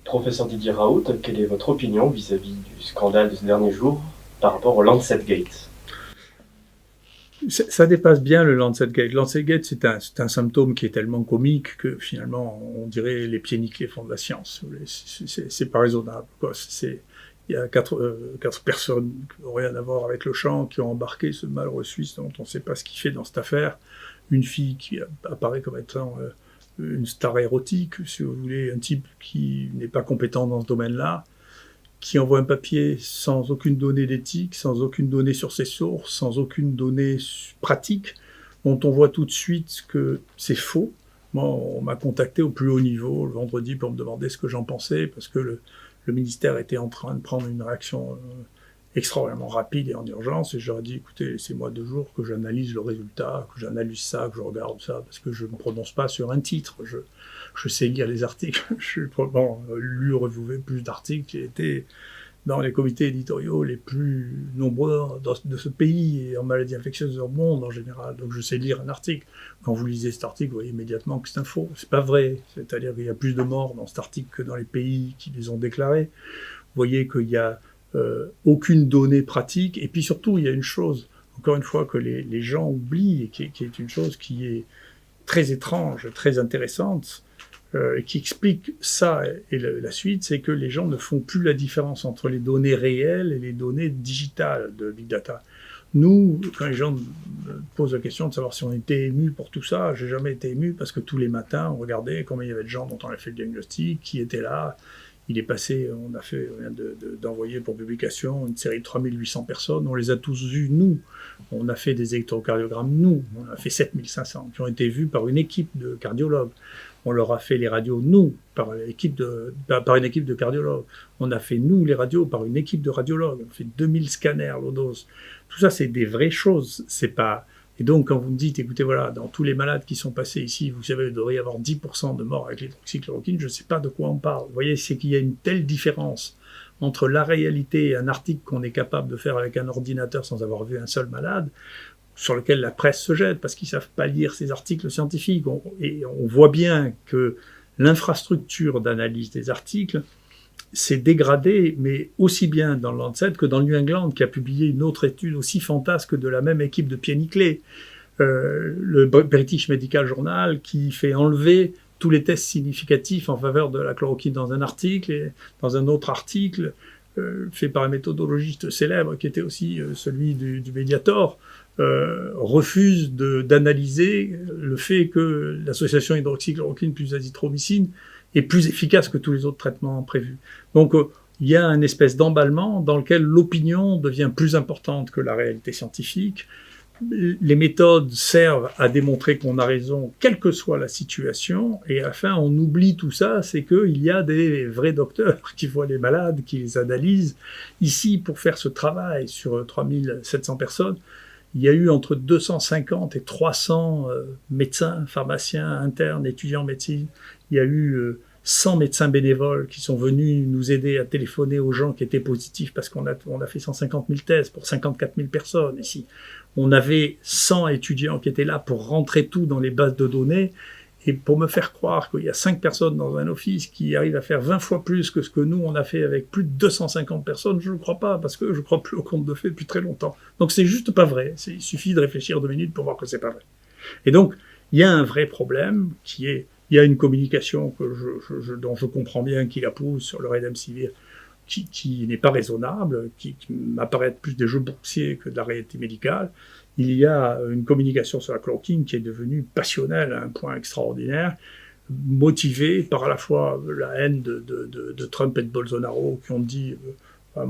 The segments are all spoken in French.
Professeur Didier Raoult, quelle est votre opinion vis-à-vis du scandale de ces derniers jours par rapport au Lancet Gate? Ça dépasse bien le Lancet Gate. Lancet Gate, c'est un symptôme qui est tellement comique que finalement, on dirait les pieds nickelés font de la science. C'est pas raisonnable, quoi. Il y a quatre personnes qui n'ont rien à voir avec le champ, qui ont embarqué ce malheureux Suisse dont on ne sait pas ce qu'il fait dans cette affaire. Une fille qui apparaît comme étant une star érotique, si vous voulez, un type qui n'est pas compétent dans ce domaine-là, qui envoie un papier sans aucune donnée d'éthique, sans aucune donnée sur ses sources, sans aucune donnée pratique, dont on voit tout de suite que c'est faux. Moi, on m'a contacté au plus haut niveau le vendredi pour me demander ce que j'en pensais, parce que le ministère était en train de prendre une réaction extraordinairement rapide et en urgence, et je leur ai dit, écoutez, laissez-moi 2 jours que j'analyse le résultat, que j'analyse ça, que je regarde ça, parce que je ne me prononce pas sur un titre. Je sais lire les articles. Je suis probablement lu ou revu plus d'articles qui étaient dans les comités éditoriaux les plus nombreux de ce pays et en maladies infectieuses au monde en général. Donc je sais lire un article. Quand vous lisez cet article, vous voyez immédiatement que c'est un faux. C'est pas vrai. C'est-à-dire qu'il y a plus de morts dans cet article que dans les pays qui les ont déclarés. Vous voyez qu'il y a aucune donnée pratique. Et puis surtout, il y a une chose, encore une fois, que les gens oublient et qui est une chose qui est très étrange, très intéressante, qui explique ça et la suite, c'est que les gens ne font plus la différence entre les données réelles et les données digitales de Big Data. Nous, quand les gens me posent la question de savoir si on était ému pour tout ça, j'ai jamais été ému parce que tous les matins, on regardait combien il y avait de gens dont on a fait le diagnostic, qui étaient là. Il est passé, on vient d'envoyer pour publication une série de 3800 personnes, on les a tous vus, nous. On a fait des électrocardiogrammes, nous. On a fait 7500 qui ont été vus par une équipe de cardiologues. On leur a fait les radios, nous, par une équipe de cardiologues. On a fait, nous, les radios par une équipe de radiologues. On a fait 2000 scanners, low-dose. Tout ça, c'est des vraies choses. C'est pas... Et donc, quand vous me dites, écoutez, voilà, dans tous les malades qui sont passés ici, vous savez, il devrait y avoir 10% de morts avec l'hydroxychloroquine, je ne sais pas de quoi on parle. Vous voyez, c'est qu'il y a une telle différence entre la réalité et un article qu'on est capable de faire avec un ordinateur sans avoir vu un seul malade, sur lequel la presse se jette, parce qu'ils ne savent pas lire ces articles scientifiques. Et on voit bien que l'infrastructure d'analyse des articles s'est dégradée, mais aussi bien dans le Lancet que dans le New England, qui a publié une autre étude aussi fantasque de la même équipe de pieds nickelés. Le British Medical Journal, qui fait enlever tous les tests significatifs en faveur de la chloroquine dans un article, et dans un autre article, fait par un méthodologiste célèbre, qui était aussi celui du Mediator, refuse d'analyser le fait que l'association hydroxychloroquine plus azithromycine est plus efficace que tous les autres traitements prévus. Donc, il y a une espèce d'emballement dans lequel l'opinion devient plus importante que la réalité scientifique. Les méthodes servent à démontrer qu'on a raison, quelle que soit la situation, et à la fin, on oublie tout ça, c'est qu'il y a des vrais docteurs qui voient les malades, qui les analysent. Ici, pour faire ce travail sur 3700 personnes, il y a eu entre 250 et 300 médecins, pharmaciens, internes, étudiants en médecine. Il y a eu 100 médecins bénévoles qui sont venus nous aider à téléphoner aux gens qui étaient positifs parce qu'on a fait 150 000 tests pour 54 000 personnes ici. On avait 100 étudiants qui étaient là pour rentrer tout dans les bases de données. Et pour me faire croire qu'il y a 5 personnes dans un office qui arrivent à faire 20 fois plus que ce que nous, on a fait avec plus de 250 personnes, je ne crois pas, parce que je ne crois plus au conte de fées depuis très longtemps. Donc c'est juste pas vrai. Il suffit de réfléchir 2 minutes pour voir que c'est pas vrai. Et donc, il y a un vrai problème qui est, il y a une communication dont je comprends bien qui la pousse sur le Remdesivir, qui n'est pas raisonnable, qui m'apparaît être plus des jeux boursiers que de la réalité médicale. Il y a une communication sur la chloroquine qui est devenue passionnelle à un point extraordinaire, motivée par à la fois la haine de Trump et de Bolsonaro qui ont dit à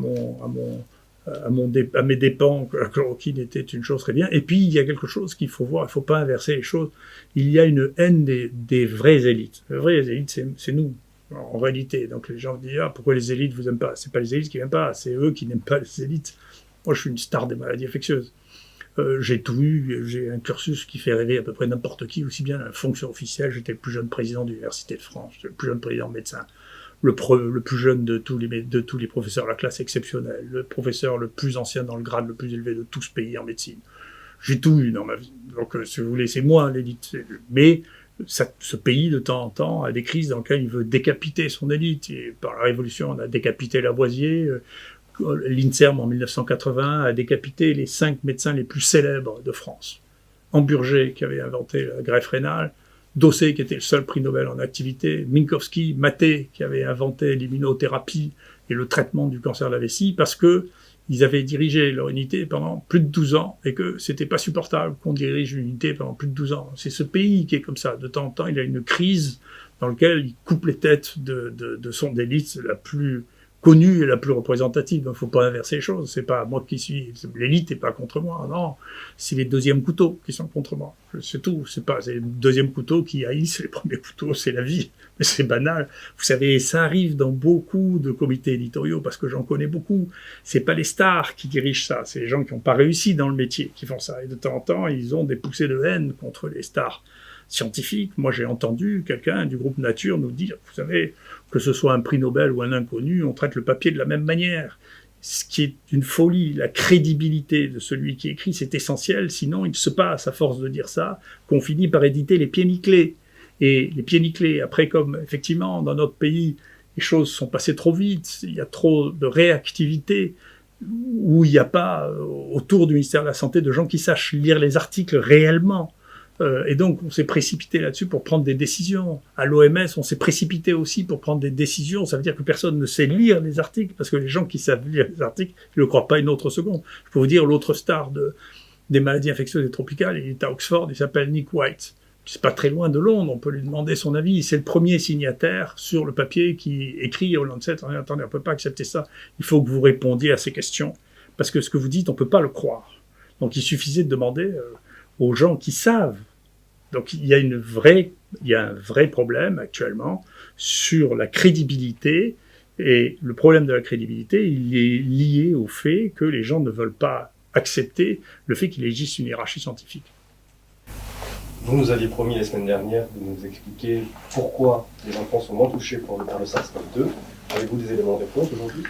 mes dépens que la chloroquine était une chose très bien. Et puis il y a quelque chose qu'il faut voir, il ne faut pas inverser les choses. Il y a une haine des vraies élites. Les vraies élites, c'est nous. En réalité, donc les gens disent pourquoi les élites vous aiment pas? C'est pas les élites qui n'aiment pas, c'est eux qui n'aiment pas les élites. Moi, je suis une star des maladies infectieuses. J'ai tout eu, j'ai un cursus qui fait rêver à peu près n'importe qui, aussi bien la fonction officielle. J'étais le plus jeune président de l'Université de France, j'étais le plus jeune président médecin, le plus jeune de tous les professeurs de la classe exceptionnelle, le professeur le plus ancien dans le grade le plus élevé de tout ce pays en médecine. J'ai tout eu dans ma vie. Donc, si vous voulez, c'est moi l'élite. Mais ce pays, de temps en temps, a des crises dans lesquelles il veut décapiter son élite. Et par la Révolution, on a décapité Lavoisier. L'INSERM, en 1980, a décapité les 5 médecins les plus célèbres de France. Hamburger, qui avait inventé la greffe rénale, Dossé, qui était le seul prix Nobel en activité, Minkowski, Maté, qui avait inventé l'immunothérapie et le traitement du cancer de la vessie, parce que ils avaient dirigé leur unité pendant plus de 12 ans et que c'était pas supportable qu'on dirige une unité pendant plus de 12 ans. C'est ce pays qui est comme ça. De temps en temps, il a une crise dans laquelle il coupe les têtes de son élite la plus connue et la plus représentative. Donc, faut pas inverser les choses. C'est pas moi qui suis, l'élite n'est pas contre moi. Non. C'est les deuxièmes couteaux qui sont contre moi. C'est tout. C'est les deuxièmes couteaux qui haïssent les premiers couteaux. C'est la vie. Mais c'est banal. Vous savez, ça arrive dans beaucoup de comités éditoriaux parce que j'en connais beaucoup. C'est pas les stars qui dirigent ça. C'est les gens qui n'ont pas réussi dans le métier qui font ça. Et de temps en temps, ils ont des poussées de haine contre les stars scientifiques. Moi, j'ai entendu quelqu'un du groupe Nature nous dire, vous savez, que ce soit un prix Nobel ou un inconnu, on traite le papier de la même manière. Ce qui est une folie, la crédibilité de celui qui écrit, c'est essentiel. Sinon, il se passe, à force de dire ça, qu'on finit par éditer les pieds nickelés. Et les pieds nickelés, après, comme effectivement, dans notre pays, les choses sont passées trop vite, il y a trop de réactivité, où il n'y a pas, autour du ministère de la Santé, de gens qui sachent lire les articles réellement. Et donc, on s'est précipité là-dessus pour prendre des décisions. À l'OMS, on s'est précipité aussi pour prendre des décisions. Ça veut dire que personne ne sait lire les articles, parce que les gens qui savent lire les articles, ils ne le croient pas une autre seconde. Je peux vous dire, l'autre star des maladies infectieuses et tropicales, il est à Oxford, il s'appelle Nick White. C'est pas très loin de Londres, on peut lui demander son avis. C'est le premier signataire sur le papier qui écrit au Lancet, attendez, on peut pas accepter ça. Il faut que vous répondiez à ces questions. Parce que ce que vous dites, on peut pas le croire. Donc, il suffisait de demander aux gens qui savent. Donc il y a un vrai problème actuellement sur la crédibilité, et le problème de la crédibilité, il est lié au fait que les gens ne veulent pas accepter le fait qu'il existe une hiérarchie scientifique. Vous nous aviez promis la semaine dernière de nous expliquer pourquoi les enfants sont moins touchés par le SARS-CoV-2. Avez-vous des éléments de réponse aujourd'hui ?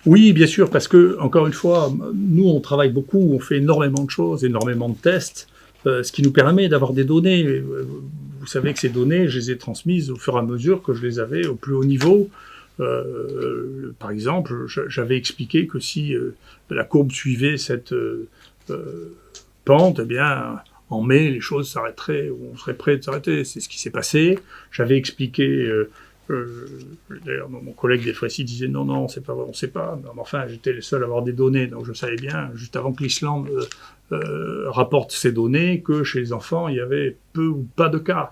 Oui, bien sûr, parce que, encore une fois, nous on travaille beaucoup, on fait énormément de choses, énormément de tests, ce qui nous permet d'avoir des données. Vous savez que ces données, je les ai transmises au fur et à mesure que je les avais au plus haut niveau. Par exemple, j'avais expliqué que si la courbe suivait cette pente, eh bien, en mai, les choses s'arrêteraient, ou on serait prêt de s'arrêter. C'est ce qui s'est passé. J'avais expliqué, d'ailleurs, mon collègue des fois ici disait non, c'est pas vrai, on sait pas. Mais enfin, j'étais le seul à avoir des données, donc je savais bien, juste avant que l'Islande rapporte ces données, que chez les enfants, il y avait peu ou pas de cas.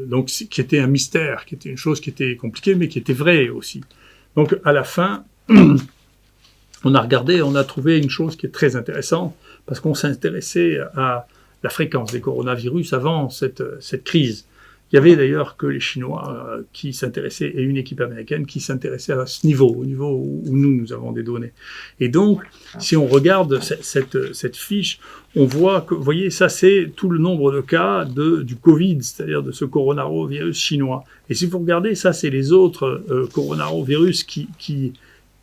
Donc, qui était un mystère, qui était une chose qui était compliquée, mais qui était vraie aussi. Donc, à la fin, on a regardé, on a trouvé une chose qui est très intéressante, parce qu'on s'intéressait à la fréquence des coronavirus avant cette crise. Il y avait d'ailleurs que les Chinois qui s'intéressaient, et une équipe américaine qui s'intéressait à ce niveau, au niveau où nous avons des données. Et donc, si on regarde cette fiche, on voit que, vous voyez, ça c'est tout le nombre de cas du Covid, c'est-à-dire de ce coronavirus chinois. Et si vous regardez, ça c'est les autres coronavirus qui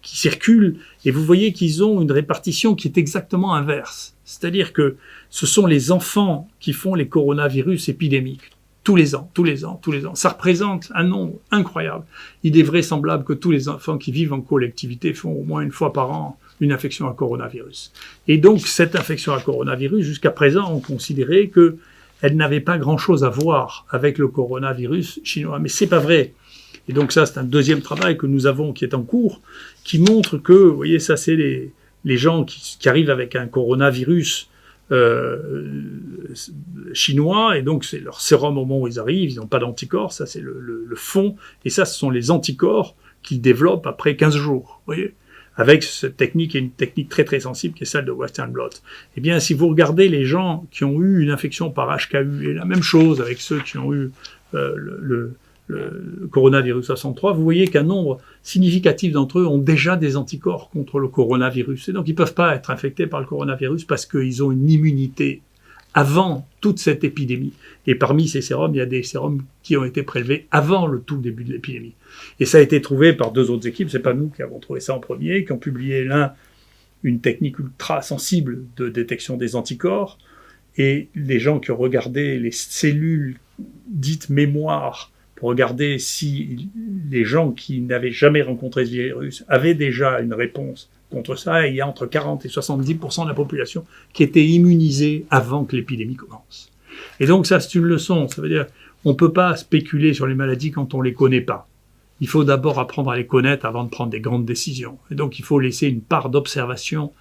circulent, et vous voyez qu'ils ont une répartition qui est exactement inverse. C'est-à-dire que ce sont les enfants qui font les coronavirus épidémiques. Tous les ans. Ça représente un nombre incroyable. Il est vraisemblable que tous les enfants qui vivent en collectivité font au moins une fois par an une infection à coronavirus. Et donc, cette infection à coronavirus, jusqu'à présent, on considérait qu'elle n'avait pas grand-chose à voir avec le coronavirus chinois. Mais c'est pas vrai. Et donc ça, c'est un deuxième travail que nous avons, qui est en cours, qui montre que, vous voyez, ça, c'est les gens qui arrivent avec un coronavirus chinois, et donc c'est leur sérum au moment où ils arrivent, ils n'ont pas d'anticorps, ça c'est le fond, et ça ce sont les anticorps qu'ils développent après 15 jours, vous voyez, avec cette technique, qui est une technique très très sensible, qui est celle de Western blot. Eh bien, si vous regardez les gens qui ont eu une infection par HKU, et la même chose avec ceux qui ont eu le coronavirus 63, vous voyez qu'un nombre significatif d'entre eux ont déjà des anticorps contre le coronavirus. Et donc, ils ne peuvent pas être infectés par le coronavirus parce qu'ils ont une immunité avant toute cette épidémie. Et parmi ces sérums, il y a des sérums qui ont été prélevés avant le tout début de l'épidémie. Et ça a été trouvé par 2 autres équipes, c'est pas nous qui avons trouvé ça en premier, qui ont publié une technique ultra sensible de détection des anticorps, et les gens qui ont regardé les cellules dite mémoire pour regarder si les gens qui n'avaient jamais rencontré ce virus avaient déjà une réponse contre ça. Et il y a entre 40 et 70% de la population qui était immunisée avant que l'épidémie commence. Et donc ça, c'est une leçon. Ça veut dire on ne peut pas spéculer sur les maladies quand on ne les connaît pas. Il faut d'abord apprendre à les connaître avant de prendre des grandes décisions. Et donc il faut laisser une part d'observation.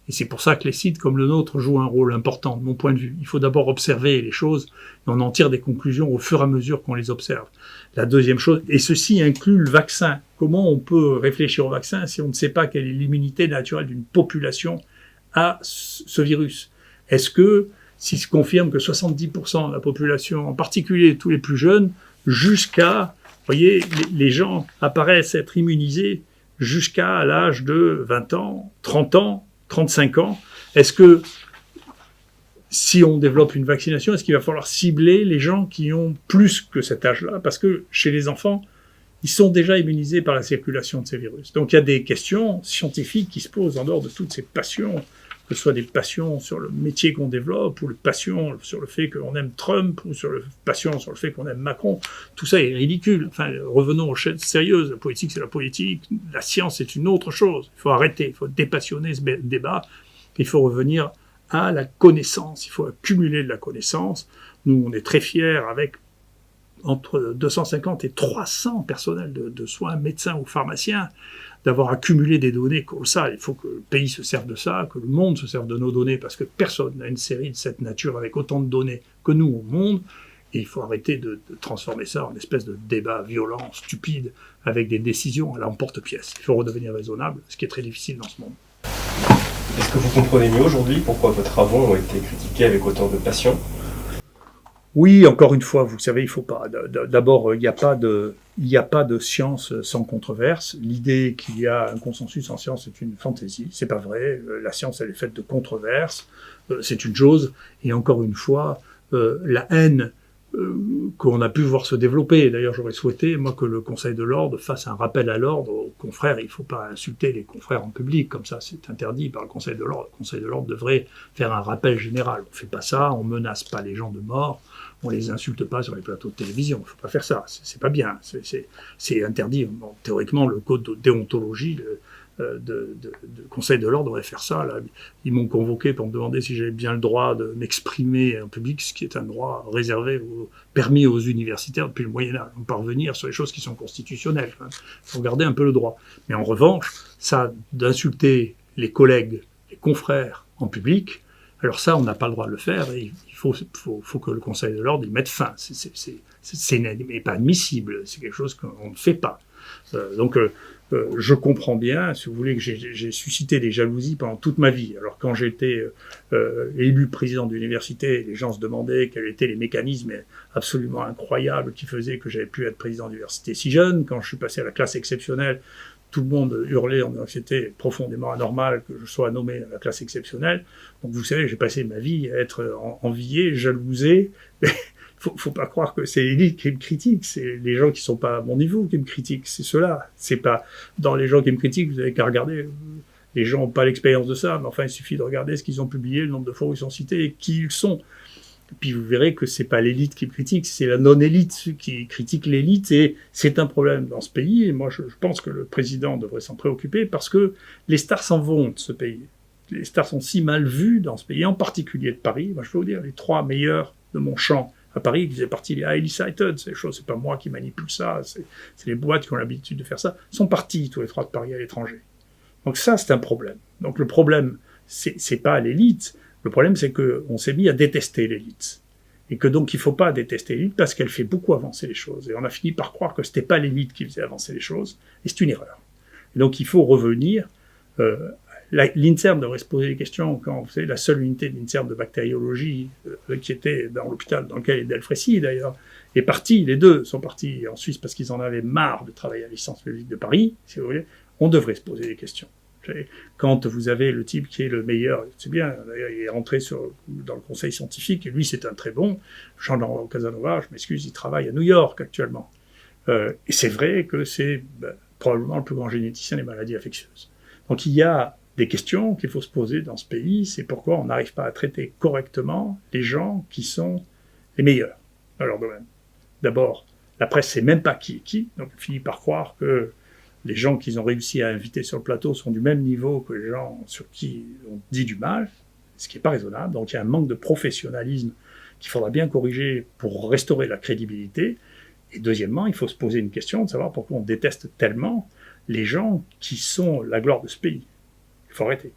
Et c'est pour ça que les sites comme le nôtre jouent un rôle important, de mon point de vue. Il faut d'abord observer les choses, et on en tire des conclusions au fur et à mesure qu'on les observe. La deuxième chose, et ceci inclut le vaccin. Comment on peut réfléchir au vaccin si on ne sait pas quelle est l'immunité naturelle d'une population à ce virus? Est-ce que, s'il se confirme que 70% de la population, en particulier tous les plus jeunes, jusqu'à, vous voyez, les gens apparaissent être immunisés jusqu'à l'âge de 20 ans, 30 ans, 35 ans, est-ce que si on développe une vaccination, est-ce qu'il va falloir cibler les gens qui ont plus que cet âge-là? Parce que chez les enfants, ils sont déjà immunisés par la circulation de ces virus. Donc il y a des questions scientifiques qui se posent en dehors de toutes ces passions, que ce soit des passions sur le métier qu'on développe, ou les passions sur le fait qu'on aime Trump, ou sur le passion sur le fait qu'on aime Macron. Tout ça est ridicule. Enfin, revenons aux choses sérieuses. La politique, c'est la politique. La science, c'est une autre chose. Il faut arrêter. Il faut dépassionner ce débat. Il faut revenir à la connaissance. Il faut accumuler de la connaissance. Nous, on est très fiers avec entre 250 et 300 personnels de soins, médecins ou pharmaciens, d'avoir accumulé des données colossales. Il faut que le pays se serve de ça, que le monde se serve de nos données, parce que personne n'a une série de cette nature avec autant de données que nous au monde. Et il faut arrêter de transformer ça en espèce de débat violent, stupide, avec des décisions à l'emporte-pièce. Il faut redevenir raisonnable, ce qui est très difficile dans ce monde. Est-ce que vous comprenez mieux aujourd'hui pourquoi vos travaux ont été critiqués avec autant de passion ? Oui, encore une fois, vous savez, il faut pas. D'abord, il n'y a pas de science sans controverse. L'idée qu'il y a un consensus en science, c'est une fantaisie. C'est pas vrai. La science, elle est faite de controverses. C'est une chose. Et encore une fois, la haine qu'on a pu voir se développer. D'ailleurs, j'aurais souhaité, moi, que le Conseil de l'Ordre fasse un rappel à l'ordre aux confrères. Il ne faut pas insulter les confrères en public, comme ça, c'est interdit par le Conseil de l'Ordre. Le Conseil de l'Ordre devrait faire un rappel général. On ne fait pas ça, on menace pas les gens de mort, on les insulte pas sur les plateaux de télévision. Il ne faut pas faire ça, c'est pas bien. C'est interdit. Bon, théoriquement, le code de déontologie de Conseil de l'Ordre devrait faire ça. Là. Ils m'ont convoqué pour me demander si j'avais bien le droit de m'exprimer en public, ce qui est un droit réservé, permis aux universitaires depuis le Moyen-Âge. On peut revenir sur les choses qui sont constitutionnelles. Il faut garder un peu le droit. Mais en revanche, ça, d'insulter les collègues, les confrères en public, alors ça, on n'a pas le droit de le faire et il faut que le Conseil de l'Ordre y mette fin. C'est pas admissible, c'est quelque chose qu'on ne fait pas. Je comprends bien, si vous voulez, que j'ai suscité des jalousies pendant toute ma vie. Alors quand j'étais élu président d'université, les gens se demandaient quels étaient les mécanismes absolument incroyables qui faisaient que j'avais pu être président d'université si jeune. Quand je suis passé à la classe exceptionnelle, tout le monde hurlait en disant que c'était profondément anormal que je sois nommé à la classe exceptionnelle. Donc vous savez, j'ai passé ma vie à être envié, jalousé. Faut pas croire que c'est l'élite qui me critique, c'est les gens qui sont pas à mon niveau qui me critiquent, c'est ceux-là. C'est pas dans les gens qui me critiquent, vous avez qu'à regarder. Les gens n'ont pas l'expérience de ça, mais enfin il suffit de regarder ce qu'ils ont publié, le nombre de fois où ils sont cités et qui ils sont. Et puis vous verrez que c'est pas l'élite qui me critique, c'est la non-élite qui critique l'élite et c'est un problème dans ce pays. Et moi je pense que le président devrait s'en préoccuper parce que les stars s'en vont de ce pays. Les stars sont si mal vues dans ce pays, en particulier de Paris. Moi je peux vous dire, les 3 meilleurs de mon champ à Paris, qui faisaient partie des highly cited, ces choses, c'est pas moi qui manipule ça, c'est les boîtes qui ont l'habitude de faire ça, sont partis tous les 3 de Paris à l'étranger. Donc ça, c'est un problème. Donc le problème, c'est pas l'élite, le problème c'est qu'on s'est mis à détester l'élite. Et que donc il faut pas détester l'élite parce qu'elle fait beaucoup avancer les choses. Et on a fini par croire que c'était pas l'élite qui faisait avancer les choses, et c'est une erreur. Et donc il faut revenir... L'INSERM devrait se poser des questions quand, vous savez, la seule unité de l'INSERM de bactériologie qui était dans l'hôpital dans lequel est Delfrécy d'ailleurs, est partie, les deux sont partis en Suisse parce qu'ils en avaient marre de travailler à la licence publique de Paris, si vous voulez, on devrait se poser des questions. Quand vous avez le type qui est le meilleur, c'est bien, d'ailleurs il est rentré dans le conseil scientifique, et lui c'est un très bon, Jean-Laurent Casanova, je m'excuse, il travaille à New York actuellement. Et c'est vrai que c'est probablement le plus grand généticien des maladies infectieuses. Donc il y a des questions qu'il faut se poser dans ce pays, c'est pourquoi on n'arrive pas à traiter correctement les gens qui sont les meilleurs dans leur domaine. d'abord, la presse ne sait même pas qui est qui, donc elle finit par croire que les gens qu'ils ont réussi à inviter sur le plateau sont du même niveau que les gens sur qui on dit du mal, ce qui n'est pas raisonnable. Donc il y a un manque de professionnalisme qu'il faudra bien corriger pour restaurer la crédibilité. Et deuxièmement, il faut se poser une question de savoir pourquoi on déteste tellement les gens qui sont la gloire de ce pays. Il faut arrêter.